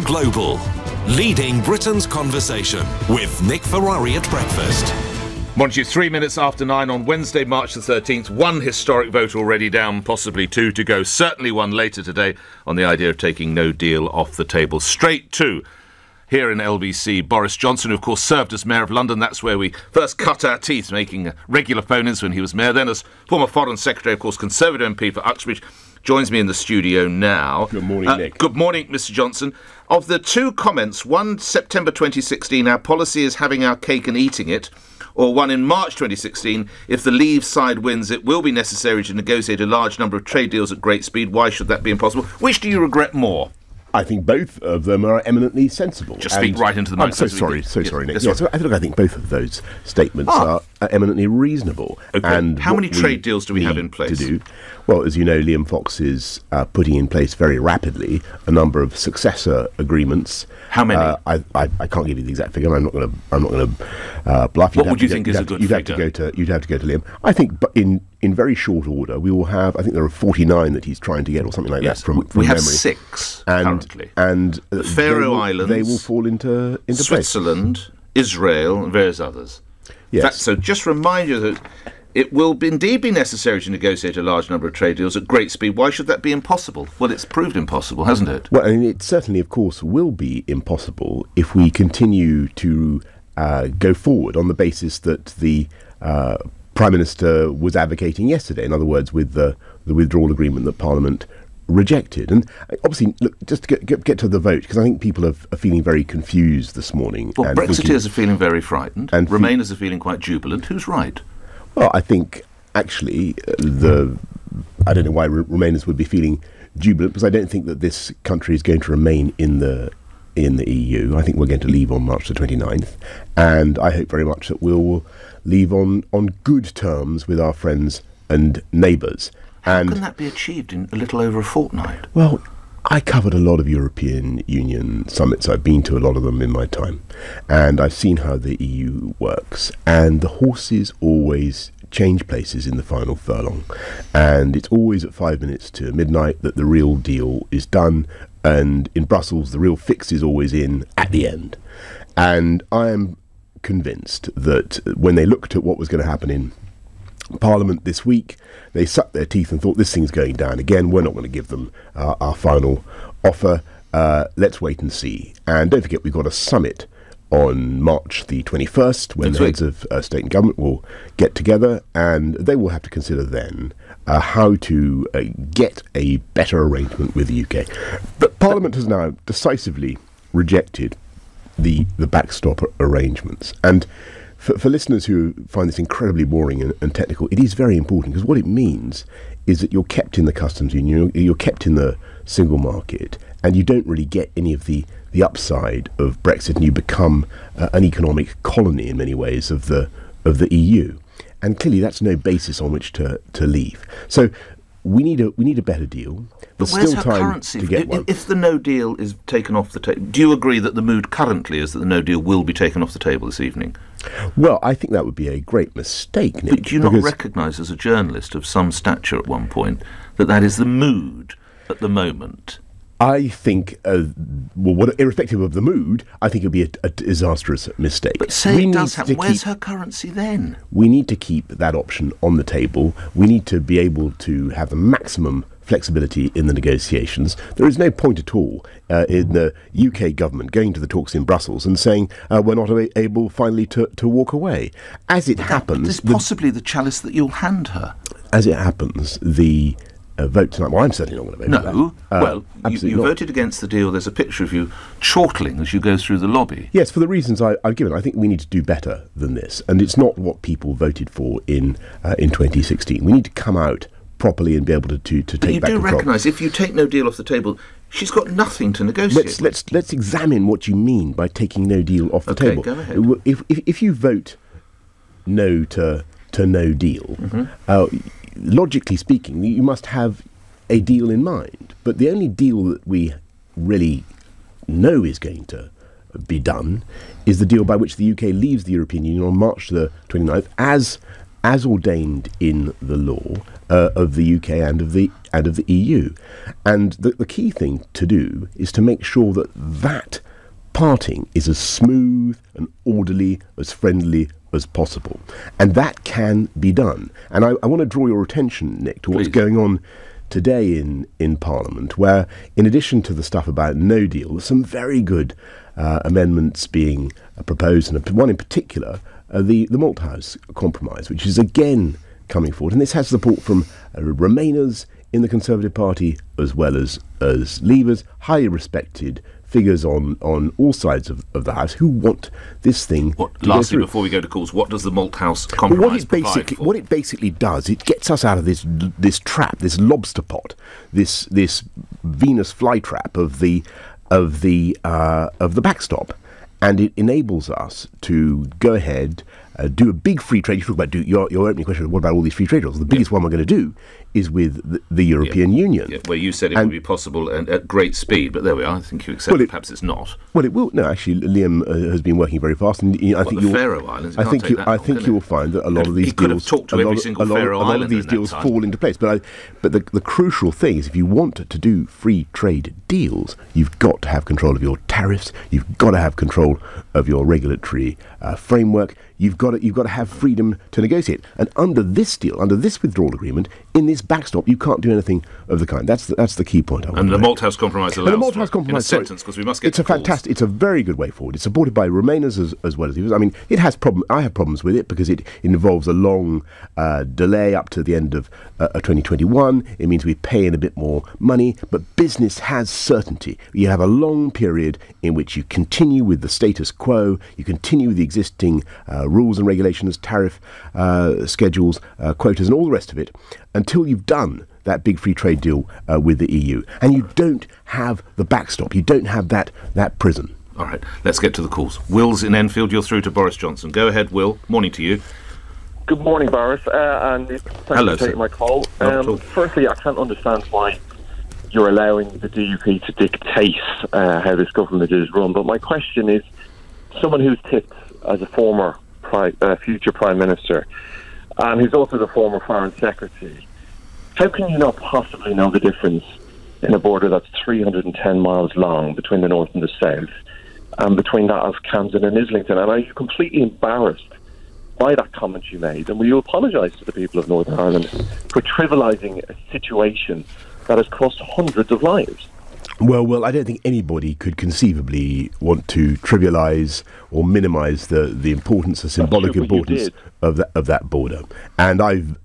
Gone Global, leading Britain's conversation with Nick Ferrari at breakfast. Morning to you, 3 minutes after 9 on Wednesday, March the 13th. One historic vote already down, possibly two to go. Certainly one later today on the idea of taking no deal off the table. Straight to here in LBC, Boris Johnson, who of course served as Mayor of London. That's where we first cut our teeth, making regular phone-ins when he was Mayor. Then as former Foreign Secretary, of course, Conservative MP for Uxbridge, joins me in the studio now. Good morning, Nick. Good morning, Mr Johnson. Of the two comments, one September 2016, our policy is having our cake and eating it, or one in March 2016, if the Leave side wins, it will be necessary to negotiate a large number of trade deals at great speed. Why should that be impossible? Which do you regret more? I think both of them are eminently sensible. Just speak right into the mic. I'm so sorry, Nick. Yes, I think both of those statements are eminently reasonable. Okay. And how many trade deals do we have in place? Well, as you know, Liam Fox is putting in place very rapidly a number of successor agreements. How many? I can't give you the exact figure. I'm not going to bluff. What would you think is a good figure? You'd have to go to Liam. I think, but in very short order, we will have. I think there are 49 that he's trying to get, or something like that. From we have memory. 6 currently. And the Faroe Islands, they will fall into Switzerland, place. Israel, and various others. Yes. So just remind you that it will indeed be necessary to negotiate a large number of trade deals at great speed. Why should that be impossible? Well, it's proved impossible, hasn't it? Well, I mean, it certainly, of course, will be impossible if we continue to go forward on the basis that the Prime Minister was advocating yesterday. In other words, with the withdrawal agreement that Parliament rejected. And obviously, look, just to get to the vote, because I think people are feeling very confused this morning. Well, Brexiteers are feeling very frightened, and Remainers are feeling quite jubilant. Who's right? Well, I think, actually, I don't know why Remainers would be feeling jubilant, because I don't think that this country is going to remain in the EU. I think we're going to leave on March the 29th, and I hope very much that we'll leave on good terms with our friends and neighbours. How can that be achieved in a little over a fortnight? Well, I covered a lot of European Union summits. I've been to a lot of them in my time, and I've seen how the EU works, and the horses always change places in the final furlong, and it's always at 5 minutes to midnight that the real deal is done, and in Brussels the real fix is always in at the end. And I am convinced that when they looked at what was going to happen in Parliament this week, they sucked their teeth and thought, this thing's going down again, we're not going to give them our final offer, let's wait and see. And don't forget, we've got a summit on March the 21st when the heads of state and government will get together, and they will have to consider then how to get a better arrangement with the UK. But Parliament has now decisively rejected the backstop arrangements, and for listeners who find this incredibly boring and technical, it is very important, because what it means is that you're kept in the customs union, you're kept in the single market, and you don't really get any of the upside of Brexit, and you become an economic colony in many ways of the EU. And clearly that's no basis on which to leave. So we need a better deal. But where's her currency? If the no deal is taken off the table, do you agree that the mood currently is that the no deal will be taken off the table this evening? Well, I think that would be a great mistake, Nick. But do you not recognise as a journalist of some stature at one point that is the mood at the moment? I think, irrespective of the mood, I think it would be a disastrous mistake. But say it does happen, where's her currency then? We need to keep that option on the table. We need to be able to have the maximum flexibility in the negotiations. There is no point at all in the UK government going to the talks in Brussels and saying we're not able finally to walk away. As it happens... This is possibly the chalice that you'll hand her. As it happens, the vote tonight... Well, I'm certainly not going to vote for that. Well, you voted against the deal. There's a picture of you chortling as you go through the lobby. Yes, for the reasons I've given. I think we need to do better than this, and it's not what people voted for in 2016. We need to come out properly and be able to take back control. But you do recognise, if you take no deal off the table, she's got nothing to negotiate. Let's examine what you mean by taking no deal off the table. Go ahead. If you vote no to no deal, logically speaking, you must have a deal in mind. But the only deal that we really know is going to be done is the deal by which the UK leaves the European Union on March the 29th as as ordained in the law of the UK and of the EU. And the key thing to do is to make sure that that parting is as smooth and orderly, as friendly as possible. And that can be done. And I want to draw your attention, Nick, to what's going on today in Parliament, where in addition to the stuff about no deal, there's some very good amendments being proposed, and one in particular, the Malthouse Compromise, which is again coming forward. And this has support from Remainers in the Conservative Party as well as Leavers, highly respected figures on all sides of the House who want this thing to lastly, go through. before we go to calls, what does the Malthouse Compromise provide for? What it basically does, it gets us out of this trap, this lobster pot, this Venus flytrap of the backstop, and it enables us to go ahead, do a big free trade. You talk about your opening question. What about all these free trade deals? The biggest one we're going to do is with the European Union. Yeah, where you said it would be possible and at great speed, but there we are. I think you accept that perhaps it's not. Well, it will. No, actually, Liam has been working very fast, and I think the Faroe Islands. I think you will find that a lot of these deals talked to every single Faroe Island. A lot of these deals fall into place. But the crucial thing is, if you want to do free trade deals, you've got to have control of your tariffs. You've got to have control of your regulatory framework. You've got to have freedom to negotiate. And under this deal, under this withdrawal agreement, in this backstop, you can't do anything of the kind. That's the key point. And the Malthouse Compromise allows in a sentence, because we must get to calls. It's a very good way forward. It's supported by Remainers as well as Leavers. I mean, it has I have problems with it because it involves a long delay up to the end of 2021. It means we pay in a bit more money, but business has certainty. You have a long period in which you continue with the status quo, you continue with the existing rules and regulations, tariff schedules, quotas, and all the rest of it, until you've done that big free trade deal with the EU. And you don't have the backstop. You don't have that prison. All right, let's get to the calls. Will's in Enfield. You're through to Boris Johnson. Go ahead, Will. Morning to you. Good morning, Boris, and thanks for taking my call. Firstly, I can't understand why you're allowing the DUP to dictate how this government is run. But my question is, someone who's tipped as a former future Prime Minister, and who's also the former Foreign Secretary, how can you not possibly know the difference in a border that's 310 miles long between the north and the south, and between that of Camden and Islington? And are you completely embarrassed by that comment you made? And will you apologise to the people of Northern Ireland for trivialising a situation that has cost hundreds of lives? Well, I don't think anybody could conceivably want to trivialise or minimise the importance, the symbolic importance of that border. And I've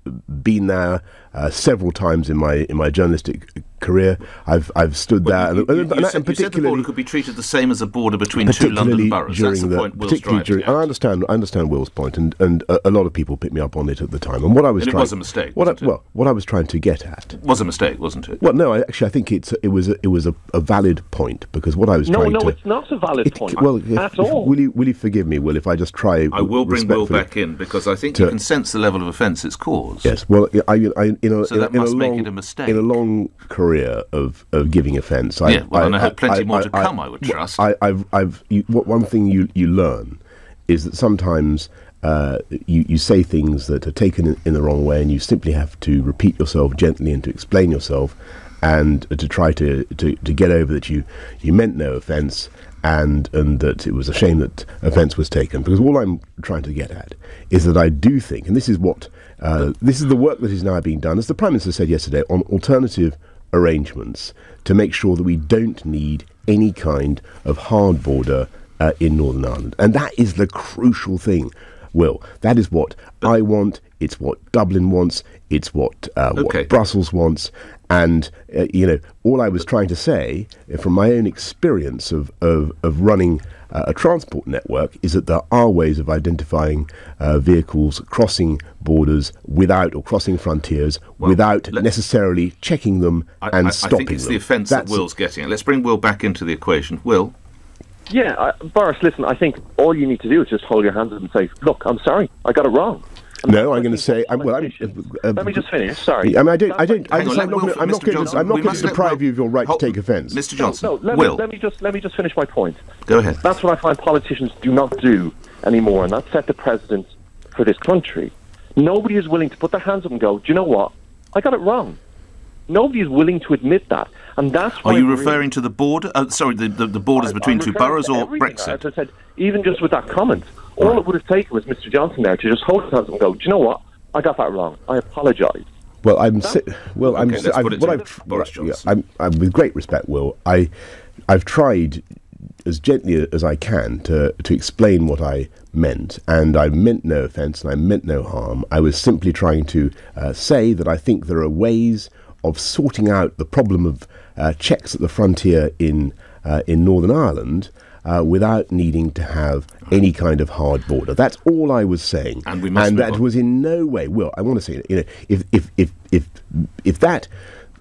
been there several times in my journalistic career. I've stood there, and particularly, you said the border could be treated the same as a border between two London boroughs. That's the point Will's driving at. I understand Will's point, and a lot of people picked me up on it at the time. And what I was it was a mistake. What I was trying to get at was a mistake, wasn't it? Well, no, I think it was a valid point, because what I was trying to. No, it's not a valid point. Well, at all. Will you forgive me, Will, if I just try? I will bring Will back in, because I think you can sense the level of offence it's caused. Yes, well, that must make it a mistake. In a long career of giving offence, I have plenty more to come, I would trust. One thing you learn is that sometimes you say things that are taken in the wrong way, and you simply have to repeat yourself gently and to explain yourself, and to try to get over that you meant no offence, and that it was a shame that offence was taken. Because all I'm trying to get at is that I do think, and this is the work that is now being done, as the Prime Minister said yesterday, on alternative arrangements to make sure that we don't need any kind of hard border in Northern Ireland. And that is the crucial thing, Will. That is what I want. It's what Dublin wants. It's what Brussels wants. And all I was trying to say, from my own experience of running a transport network, is that there are ways of identifying vehicles crossing borders or crossing frontiers without necessarily checking them and stopping them. I think it's the offence that Will's getting at. Let's bring Will back into the equation. Will? Yeah, Boris, listen, I think all you need to do is just hold your hands up and say, look, I'm sorry, I got it wrong. No, I'm going to say. Let me just finish. Sorry. I'm not going to deprive you of your right to take offence, Mr. Johnson. Let me just finish my point. Go ahead. That's what I find politicians do not do anymore, and that set the precedent for this country. Nobody is willing to put their hands up and go, do you know what? I got it wrong. Nobody is willing to admit that. And that's why... Are you referring to the border? The borders between two boroughs or Brexit? As I said, even just with that comment, all it would have taken was Mr Johnson there to just hold his hands up and go, do you know what? I got that wrong. I apologise. Well, Boris Johnson. With great respect, Will, I've tried as gently as I can to explain what I meant, and I meant no offence and I meant no harm. I was simply trying to say that I think there are ways of sorting out the problem of checks at the frontier in Northern Ireland without needing to have any kind of hard border. That's all I was saying, and we must. And that was in no way. Will, I want to say,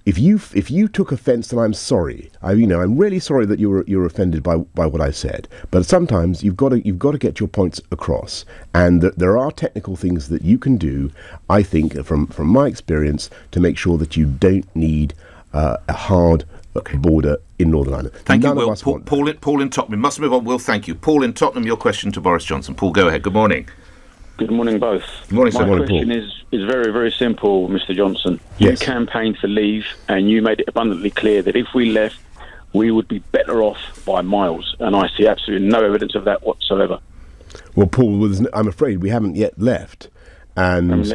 if you took offence, then I'm sorry. I'm really sorry that you're offended by what I said. But sometimes you've got to get your points across, and there are technical things that you can do. I think, from my experience, to make sure that you don't need a hard border in Northern Ireland. Thank you, Will. Paul in Tottenham. Must move on, Will. Thank you. Paul in Tottenham, your question to Boris Johnson. Paul, go ahead. Good morning. Good morning, both. Good morning, sir. My question is very, very simple, Mr Johnson. Yes. You campaigned for leave, and you made it abundantly clear that if we left, we would be better off by miles, and I see absolutely no evidence of that whatsoever. Well, Paul, I'm afraid we haven't yet left. And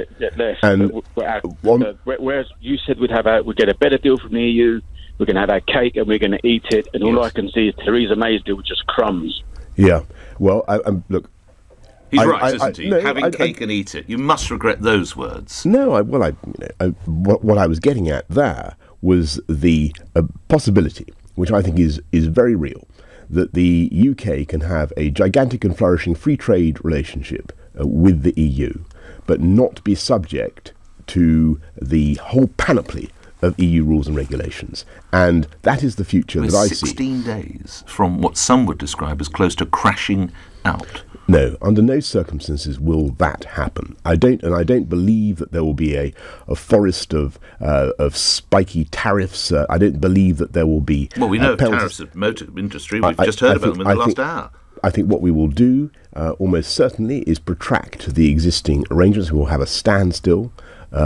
whereas you said we'd get a better deal from the EU, we're going to have our cake and we're going to eat it, and all I can see is Theresa May's deal with just crumbs. Yeah. Well, look. He's right, isn't he? Having cake and eat it. You must regret those words. No, what I was getting at there was the possibility, which I think is very real, that the UK can have a gigantic and flourishing free trade relationship with the EU, but not be subject to the whole panoply of EU rules and regulations. And that is the future that I see. 16 days from what some would describe as close to crashing out. No, under no circumstances will that happen. I don't believe that there will be a forest of spiky tariffs. I don't believe that there will be. Well, we know tariffs of motor industry. We've just heard about them in the last hour. I think what we will do, almost certainly, is protract the existing arrangements. We will have a standstill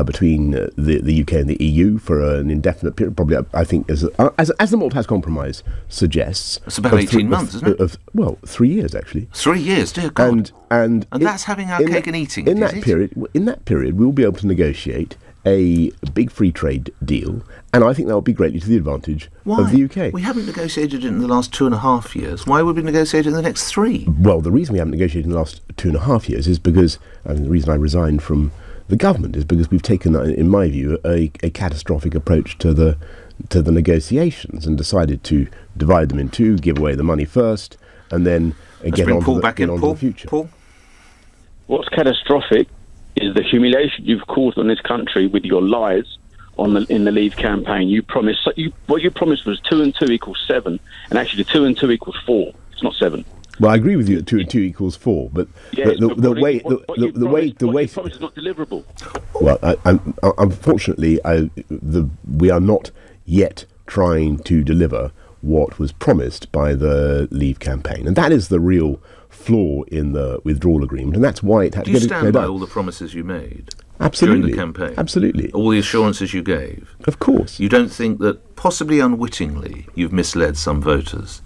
between the UK and the EU for an indefinite period. Probably, I think, as the Maltese Compromise suggests, it's about 18 months, isn't it? 3 years actually. 3 years, dear God. And that's having our cake and eating. In that period, we will be able to negotiate a big free trade deal, and I think that will be greatly to the advantage of the UK. We haven't negotiated it in the last 2.5 years. Why would we negotiate it in the next 3? Well, the reason we haven't negotiated in the last 2.5 years is because, the reason I resigned from the government is because we've taken, in my view, a catastrophic approach to the negotiations and decided to divide them in two, give away the money first, and then get on to the future. Paul? What's catastrophic is the humiliation you've caused on this country with your lies in the Leave campaign. What you promised was 2 and 2 equals 7, and actually 2 and 2 equals 4. It's not 7. Well, I agree with you that 2 and 2 equals 4, but the way you promise is not deliverable. Well, unfortunately, we are not yet trying to deliver what was promised by the Leave campaign, and that is the real flaw in the withdrawal agreement, and that's why it had to get it. Do you stand by all the promises you made? Absolutely. During the campaign? Absolutely. All the assurances you gave? Of course. You don't think that, possibly unwittingly, you've misled some voters?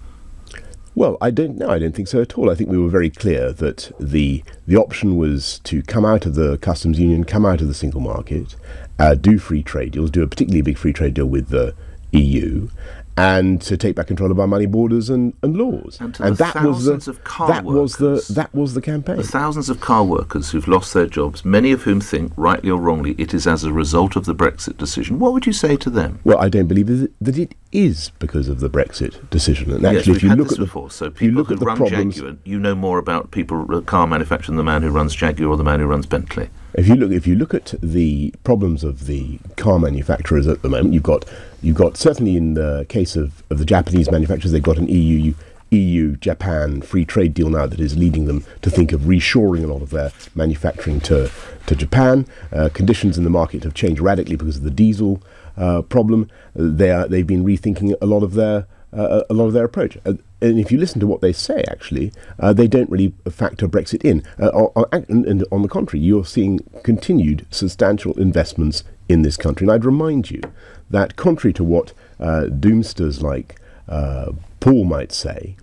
Well, I don't think so at all. I think we were very clear that the option was to come out of the customs union, come out of the single market, do free trade deals, do a particularly big free trade deal with the EU, and to take back control of our money, borders and laws. And that was the campaign. The thousands of car workers who've lost their jobs, many of whom think, rightly or wrongly, it is as a result of the Brexit decision. What would you say to them? Well, I don't believe that it is because of the Brexit decision. And actually, if you look at before, so people who run Jaguar, you know more about car manufacturers than the man who runs Jaguar or the man who runs Bentley. If you look at the problems of the car manufacturers at the moment, you've got certainly in the case of the Japanese manufacturers, they've got an EU-Japan free trade deal now that is leading them to think of reshoring a lot of their manufacturing to Japan. Conditions in the market have changed radically because of the diesel problem. They've been rethinking a lot of their approach. and if you listen to what they say, actually, they don't really factor Brexit in. And on the contrary, you're seeing continued substantial investments in this country. And I'd remind you that, contrary to what doomsters like Paul might say,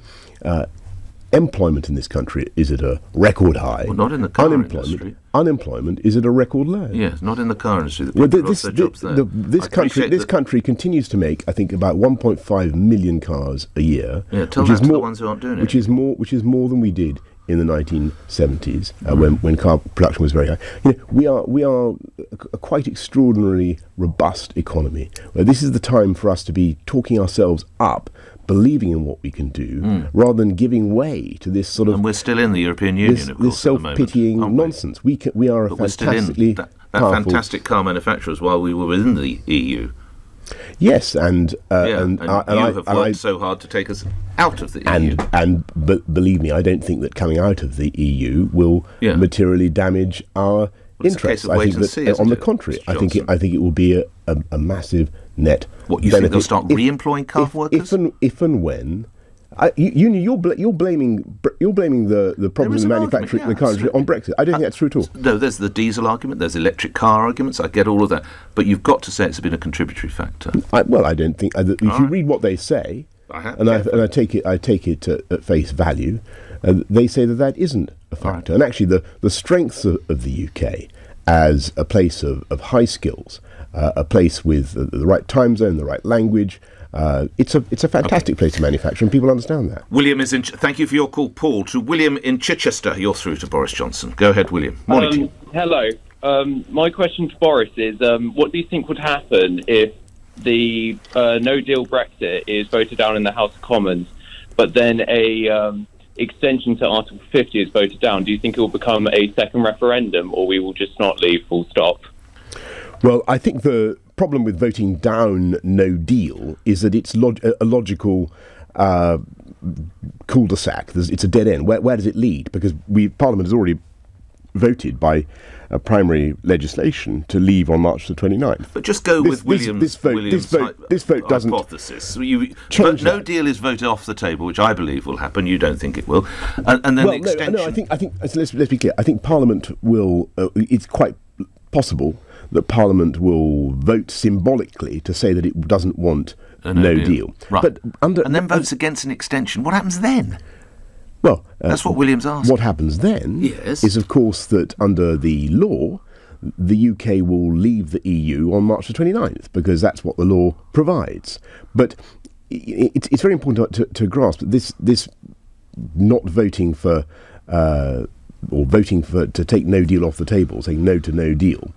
employment in this country is at a record high. Well, not in the car industry. Unemployment is at a record low. Yes, not in the car industry. This country continues to make, I think, about 1.5 million cars a year. Yeah, tell that to the ones who aren't doing it. Which is more than we did in the 1970s, when car production was very high. We are a quite extraordinarily robust economy. This is the time for us to be talking ourselves up, believing in what we can do, rather than giving way to this sort of... And we're still in the European Union, of course, this self-pitying nonsense. We are a fantastically that fantastic car manufacturers while we were within the EU. Yes, and you have worked so hard to take us out of the EU. But believe me, I don't think that coming out of the EU will materially damage our interests. I think that, on the contrary, I think it will be a massive net. What, you think they'll start re-employing car workers? If and when. You're blaming the problems in manufacturing in the country on Brexit. I don't think that's true at all. No, there's the diesel argument, there's electric car arguments. I get all of that, but you've got to say it's been a contributory factor. I don't think. If you read what they say, I take it at face value, they say that isn't a factor. Right. And actually, the strengths of the UK as a place of high skills, a place with the right time zone, the right language. It's a fantastic place to manufacture, and people understand that. William is in. Thank you for your call, Paul. To William in Chichester, you're through to Boris Johnson. Go ahead, William. Morning to you. Hello. My question to Boris is, what do you think would happen if the no-deal Brexit is voted down in the House of Commons, but then a extension to Article 50 is voted down? Do you think it will become a second referendum, or we will just not leave full stop? Well, I think the problem with voting down no deal is that it's a logical cul-de-sac. It's a dead end. Where does it lead? Because Parliament has already voted by primary legislation to leave on March the 29th. But just go with William's vote doesn't hypothesis. No deal is voted off the table, which I believe will happen. You don't think it will, and then the extension. No. I think. Let's be clear. I think Parliament will. It's quite possible that Parliament will vote symbolically to say that it doesn't want no deal. Right. But and then votes against an extension. What happens then? Well, that's what William's asking. What happens then is, of course, that under the law, the UK will leave the EU on March the 29th, because that's what the law provides. But it's very important to grasp that this not voting for or voting to take no deal off the table, saying no to no deal,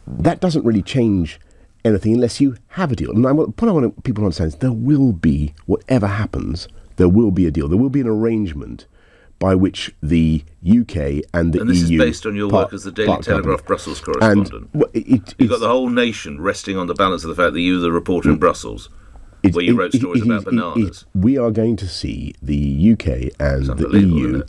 that doesn't really change anything unless you have a deal. And what I want people to understand is there will be, whatever happens, there will be a deal. There will be an arrangement by which the UK and the EU... And this is based on your work as the Daily Telegraph Brussels correspondent. You've got the whole nation resting on the balance of the fact that you were the reporter in Brussels, where you wrote stories about bananas. We are going to see the UK and the EU...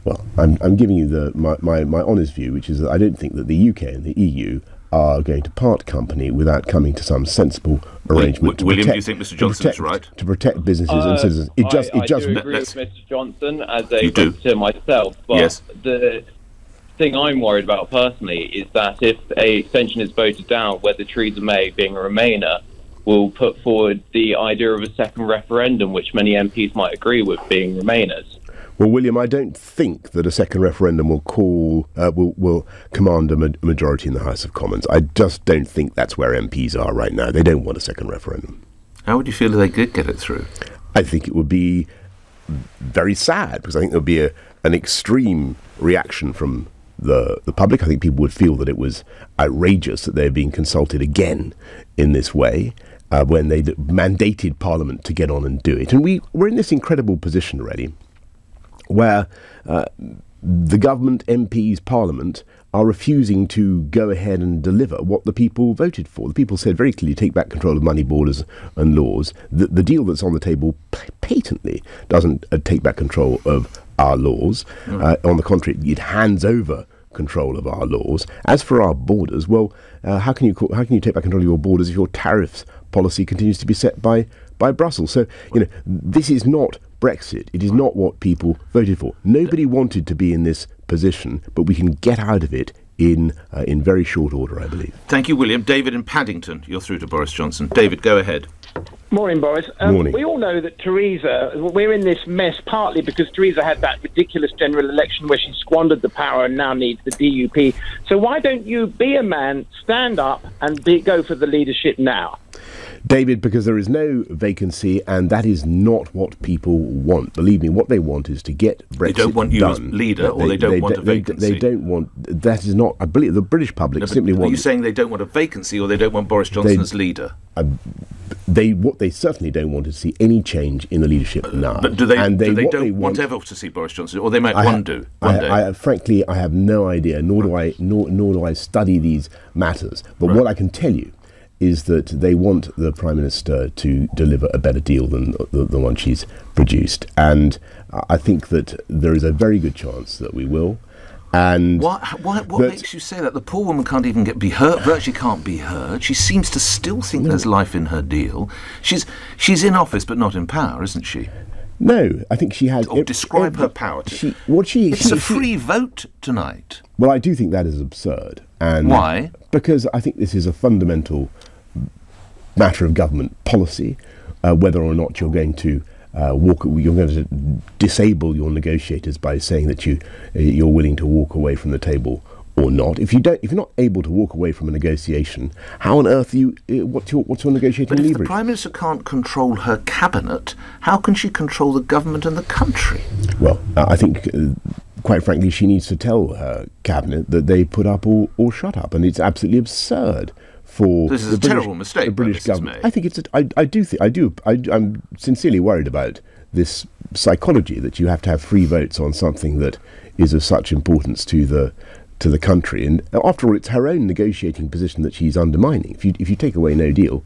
Well, I'm giving you my honest view, which is that I don't think that the UK and the EU are going to part company without coming to some sensible arrangement. William, do you think Mr. Johnson's right? To protect businesses and citizens. I do agree with Mr. Johnson as a voter myself, but the thing I'm worried about personally is that if a extension is voted down, whether Theresa May, being a Remainer, will put forward the idea of a second referendum, which many MPs might agree with, being Remainers. Well, William, I don't think that a second referendum will command a majority in the House of Commons. I just don't think that's where MPs are right now. They don't want a second referendum. How would you feel if they did get it through? I think it would be very sad, because I think there would be an extreme reaction from the public. I think people would feel that it was outrageous that they're being consulted again in this way, when they mandated Parliament to get on and do it. And we're in this incredible position already, where the government, MPs, Parliament are refusing to go ahead and deliver what the people voted for. The people said very clearly, take back control of money, borders and laws. The deal that's on the table patently doesn't take back control of our laws. On the contrary, it hands over control of our laws. As for our borders, well, how can you take back control of your borders if your tariffs policy continues to be set by Brussels. So, this is not Brexit. It is not what people voted for. Nobody wanted to be in this position, but we can get out of it in very short order, I believe. Thank you, William. David in Paddington, you're through to Boris Johnson. David, go ahead. Morning, Boris. Morning. We all know that we're in this mess partly because Theresa had that ridiculous general election where she squandered the power and now needs the DUP. So why don't you be a man, stand up and go for the leadership now? David, because there is no vacancy, and that is not what people want. Believe me, what they want is to get Brexit done. They don't want you as leader, or they don't want a vacancy. They don't want... That is not... I believe the British public simply want... Are you saying they don't want a vacancy, or they don't want Boris Johnson as leader? What they certainly don't want is to see any change in the leadership now. But do they don't want ever to see Boris Johnson, or they might one day? Frankly, I have no idea, nor do I study these matters. But what I can tell you is that they want the Prime Minister to deliver a better deal than the one she's produced. And I think that there is a very good chance that we will. And what makes you say that? The poor woman can't even be heard, virtually can't be heard. She seems to still think there's life in her deal. She's in office but not in power, isn't she? No, I think she has... describe her power to me. It's a free vote tonight. Well, I do think that is absurd. And why? Because I think this is a fundamental matter of government policy, whether or not you're going to disable your negotiators by saying that you're willing to walk away from the table or not. If you're not able to walk away from a negotiation, how on earth what's your negotiating leverage? But if the Prime Minister can't control her cabinet, how can she control the government and the country? Well, I think quite frankly, she needs to tell her cabinet that they put up or shut up, and it's absolutely absurd. This is a terrible mistake. The British government. I think it's. I'm sincerely worried about this psychology that you have to have free votes on something that is of such importance to the country. And after all, it's her own negotiating position that she's undermining. If you take away no deal,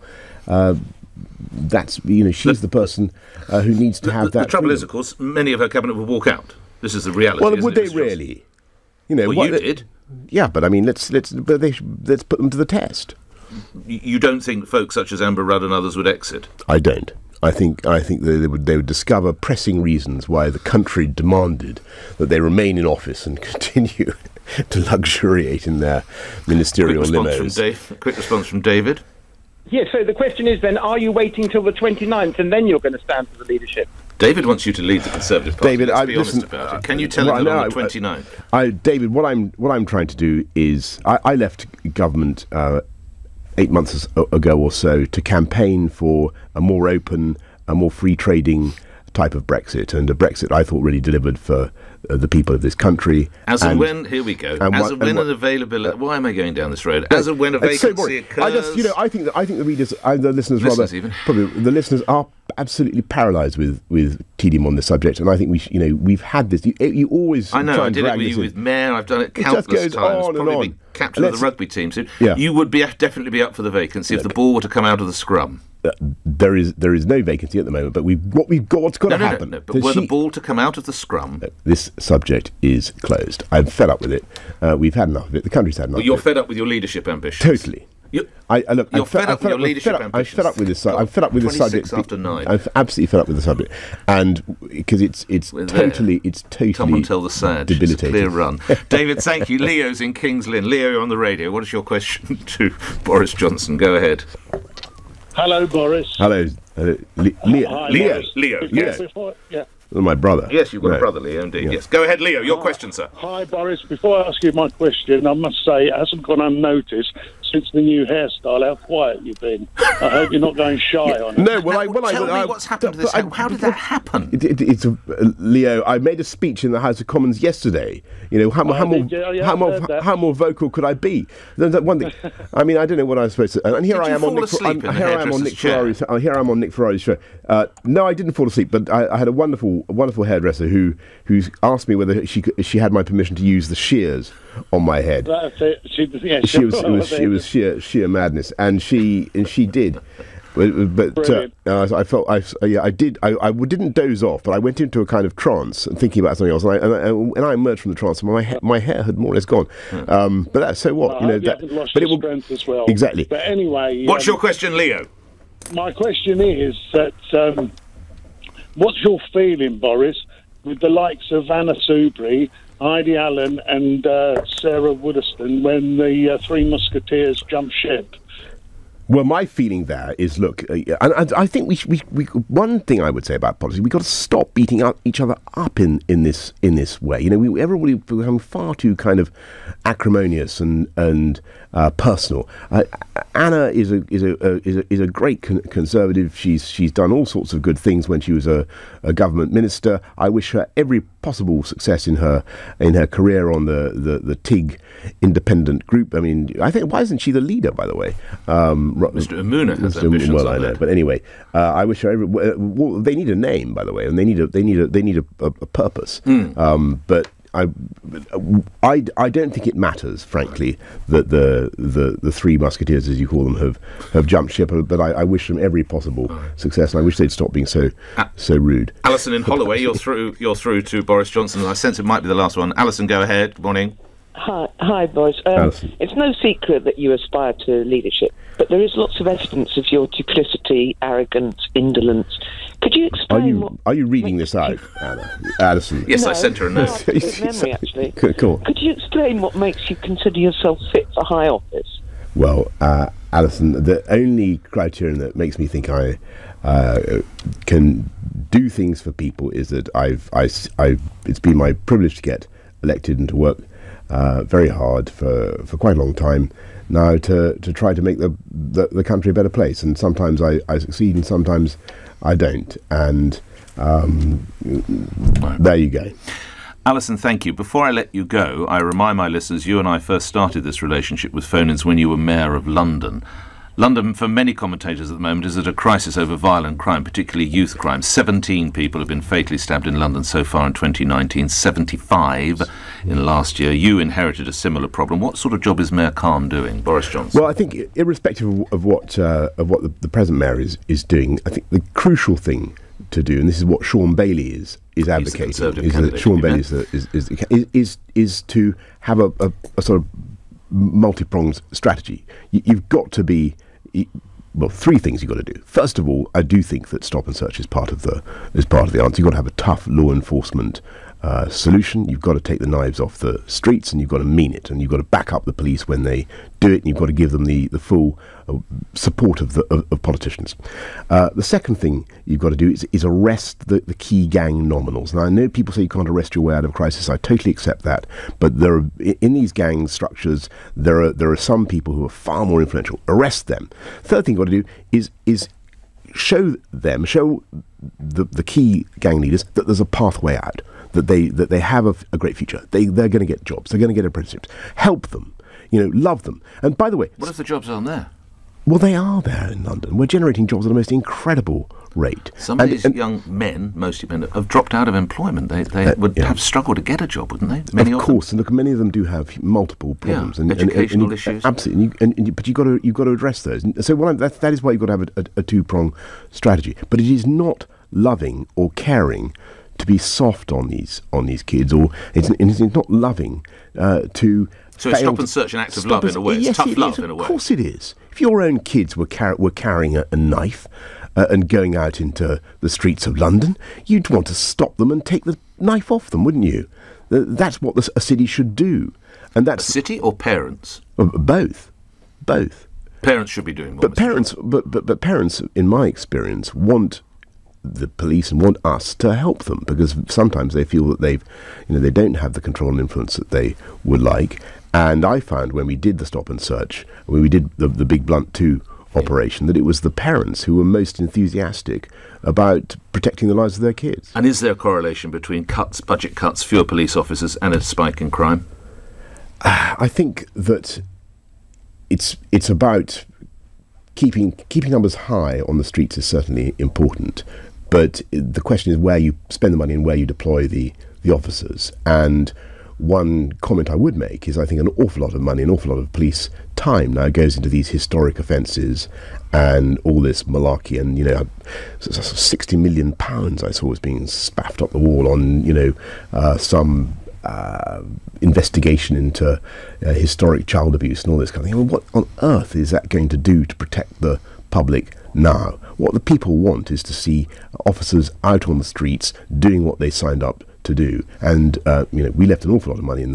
that's she's the person who needs to have that. The trouble is, of course, many of her cabinet will walk out. This is the reality. Well, would they really? Well, you did. Yeah, but I mean, let's put them to the test. You don't think folks such as Amber Rudd and others would exit? I don't. I think they would discover pressing reasons why the country demanded that they remain in office and continue to luxuriate in their ministerial limos. Quick response from David. Yes, so the question is then, are you waiting till the 29th and then you're going to stand for the leadership? David wants you to lead the Conservative Party. David, let's be honest about it. Can you tell him that on the 29th? David, what I'm trying to do is I left government 8 months ago or so to campaign for a more open, a more free trading type of Brexit, and a Brexit I thought really delivered for the people of this country. Here we go. Why am I going down this road? As and when a vacancy occurs. I think the readers, the listeners are absolutely paralysed with tedium on this subject, and I think we've had this. You always. I know. I did it with you with Mayor. I've done it countless times. Probably be captain of the rugby team. So you would definitely be up for the vacancy if the ball were to come out of the scrum. There is no vacancy at the moment, but what's got to happen. No, but were the ball to come out of the scrum? This subject is closed. I'm fed up with it. We've had enough of it. The country's had enough. Well, you're fed up with your leadership ambitions. Totally. You're fed up with your leadership ambitions. I'm fed up with this. I'm fed up with this subject. After 9. I'm absolutely fed up with the subject, and because it's totally come and tell the sad. Debilitating. Clear run. David, thank you. Leo's in Kings Lynn. Leo, you're on the radio. What is your question to Boris Johnson? Go ahead. Hello, Boris. Hello, Leo. Hi, Leo. Yeah. My brother. Yes, you've got a brother, Leo, indeed. Yeah. Yes. Go ahead, Leo. Your question, sir. Hi, Boris. Before I ask you my question, I must say it hasn't gone unnoticed since the new hairstyle how quiet you've been. I hope you're not going shy on it. No, tell me what's happened to this. How did that happen? Leo, I made a speech in the House of Commons yesterday. How more vocal could I be? One thing. I mean, I don't know what I was supposed to. And here I am on Nick Ferrari's show. No, I didn't fall asleep, but I had a wonderful hairdresser who asked me whether she had my permission to use the shears on my head. That's it. It was sheer madness, and she did. But I didn't doze off, but I went into a kind of trance and thinking about something else, and I emerged from the trance, and my hair had more or less gone. But that's so what but it will strength as well. Exactly. But anyway, what's your question, Leo? My question is that what's your feeling, Boris, with the likes of Anna Soubry, Heidi Allen and Sarah Woodaston when the Three Musketeers jumped ship? Well, my feeling there is, look, I think we one thing I would say about politics, we've got to stop beating each other up in this way. You know, everybody become far too kind of acrimonious and personal. Anna is a great conservative. She's done all sorts of good things when she was a government minister. I wish her every possible success in her career on the TIG independent group. I mean, I think, why isn't she the leader, by the way? Mr. Amuna has ambitions. Well, I know, but anyway, I wish her every. Well, they need a name, by the way, and they need a purpose. But I don't think it matters, frankly, that the Three Musketeers, as you call them, have jumped ship. But I wish them every possible success, and I wish they'd stop being so rude. Alison in Holloway, you're through to Boris Johnson. I sense it might be the last one. Alison, go ahead. Good morning. Hi, Boris. It's no secret that you aspire to leadership, but there is lots of evidence of your duplicity, arrogance, indolence. Could you explain? Are you reading this out, Alison? Yes, no, I sent her a note. Memory, actually. Cool. Could you explain what makes you consider yourself fit for high office? Well, Alison, the only criterion that makes me think I can do things for people is that it's been my privilege to get elected and to work very hard for quite a long time now to try to make the country a better place. And sometimes I succeed and sometimes I don't. And there you go. Alison, thank you. Before I let you go, I remind my listeners, you and I first started this relationship with phone-ins when you were Mayor of London. London, for many commentators at the moment, is at a crisis over violent crime, particularly youth crime. 17 people have been fatally stabbed in London so far in 2019, 75 in last year. You inherited a similar problem. What sort of job is Mayor Khan doing, Boris Johnson? Well, I think, irrespective of what the present mayor is doing, I think the crucial thing to do, and this is what Sean Bailey is advocating, is that Sean Bailey is to have a sort of multi-pronged strategy. You've got to be, well, three things you've got to do. First of all, I do think that stop and search is part of the answer. You've got to have a tough law enforcement solution. You've got to take the knives off the streets, and you've got to mean it, and you've got to back up the police when they do it, and you've got to give them the full support of politicians. The second thing you've got to do is arrest the key gang nominals. Now, I know people say you can't arrest your way out of a crisis. I totally accept that, but in these gang structures, there are some people who are far more influential. Arrest them. Third thing you've got to do is show the key gang leaders that there's a pathway out, that they have a great future. They're going to get jobs. They're going to get apprenticeships. Help them. Love them. And by the way, what if the jobs aren't there? Well, they are there in London. We're generating jobs at the most incredible rate. Some of these young men, mostly men, have dropped out of employment. They would have struggled to get a job, wouldn't they? Of course, and look, many of them do have multiple problems and educational issues. Absolutely, but you've got to address those. So that is why you've got to have a two-pronged strategy. But it is not loving or caring to be soft on these kids, or it's not loving to. So it's stop and search an act of love in a way. It's tough love in a way. Of course it is. If your own kids were carrying a knife and going out into the streets of London, you'd want to stop them and take the knife off them, wouldn't you? That's what a city should do. And that's a city or parents? Both. Parents should be doing more. But parents, in my experience, want the police and want us to help them, because sometimes they feel that they don't have the control and influence that they would like. And I found when we did the stop and search, when we did the Big Blunt 2 operation, that it was the parents who were most enthusiastic about protecting the lives of their kids. And is there a correlation between budget cuts, fewer police officers, and a spike in crime? I think that it's about keeping numbers high on the streets is certainly important, but the question is where you spend the money and where you deploy the officers. And one comment I would make is I think an awful lot of money, an awful lot of police time now goes into these historic offences and all this malarkey, and 60 million pounds I saw was being spaffed up the wall on some investigation into historic child abuse and all this kind of thing. I mean, what on earth is that going to do to protect the public now. What the people want is to see officers out on the streets doing what they signed up to do. And we left an awful lot of money in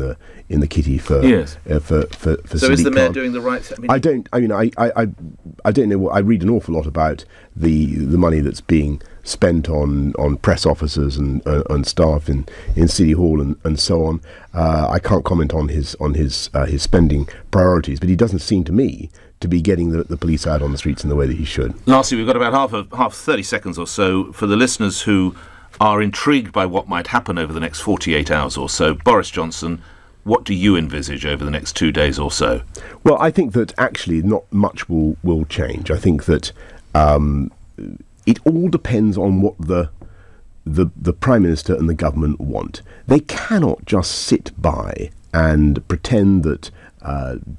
the kitty for So is the mayor doing the right thing? I don't know. I read an awful lot about the money that's being spent on press officers and staff in City Hall and so on. I can't comment on his spending priorities, but he doesn't seem to me to be getting the police out on the streets in the way that he should. Lastly, we've got about 30 seconds or so for the listeners who are intrigued by what might happen over the next 48 hours or so. Boris Johnson, what do you envisage over the next 2 days or so? Well, I think that actually not much will change. I think that it all depends on what the Prime Minister and the government want. They cannot just sit by and pretend that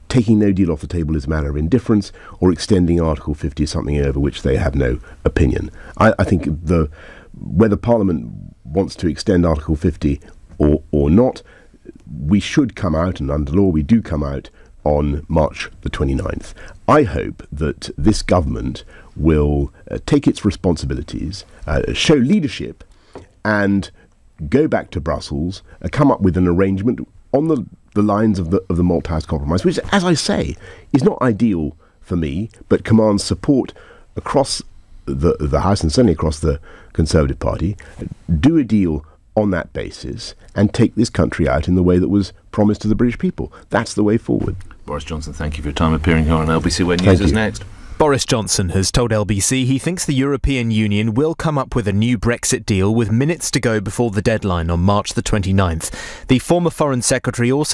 taking no deal off the table is a matter of indifference, or extending Article 50 is something over which they have no opinion. I think whether Parliament wants to extend Article 50 or not, we should come out, and under law we do come out, on March the 29th. I hope that this government will take its responsibilities, show leadership, and go back to Brussels, come up with an arrangement on the lines of the Malthouse Compromise, which, as I say, is not ideal for me, but commands support across the House and certainly across the Conservative Party. Do a deal on that basis and take this country out in the way that was promised to the British people. That's the way forward. Boris Johnson, thank you for your time appearing here on LBC Where News is Next. Boris Johnson has told LBC he thinks the European Union will come up with a new Brexit deal with minutes to go before the deadline on March the 29th. The former Foreign Secretary also